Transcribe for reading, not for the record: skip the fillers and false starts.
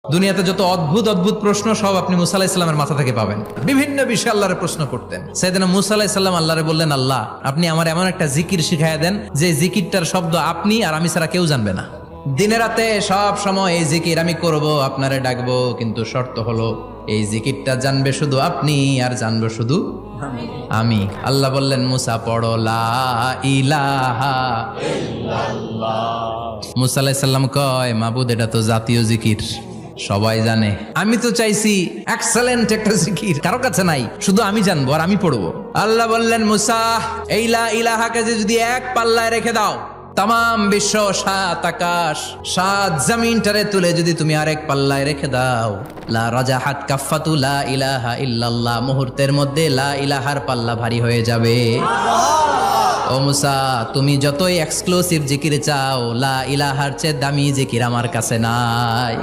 দুনিয়াতে যত অদ্ভুত অদ্ভুত প্রশ্ন সব আপনি মুসা আলাইহিস সালামের মাথা থেকে পাবেন। বিভিন্ন বিষয়ে আল্লাহরে প্রশ্ন করতেন। সাইয়েদনা মুসা আলাইহিস সালাম আল্লাহরে বললেন, আল্লাহ আপনি আমার এমন একটা জিকির শিখাইয়া দেন যে জিকিরটার শব্দ আপনি আর আমি ছাড়া কেউ জানবে না। দিনে রাতে সব সময় এই জিকির আমি করব, আপনারে ডাকবো, কিন্তু শর্ত হলো এই জিকিরটা জানবে শুধু আপনি আর জানবো শুধু আমি। আল্লাহ বললেন, মুসা পড়ো লা ইলাহা ইল্লাল্লাহ। মুসা আলাইহিস সালাম কয়, মাবুদ এটা তো জাতীয় জিকির, সবাই জানে। আমি তো চাইছি এক্সেলেন্ট একটা জিকির, কারো কাছে নাই, শুধু আমি জানবো আর আমি পড়বো। আল্লাহ বললেন, মুসা এই লা ইলাহাকে যদি এক পাল্লায় রেখে দাও, তাম বিশ্ব, সাত আকাশ, সাত জমিনটারে তুলে যদি তুমি আরেক পাল্লায় রেখে দাও, লা রাজাহাত কাফাতু লা ইলাহা ইল্লাল্লাহ, মুহূর্তের মধ্যে লা ইলাহার পাল্লা ভারী হয়ে যাবে। ও মুসা, তুমি যতই এক্সক্লুসিভ জিকির চাও, লা ইলাহার চেয়ে দামি জিকির আমার কাছে নাই।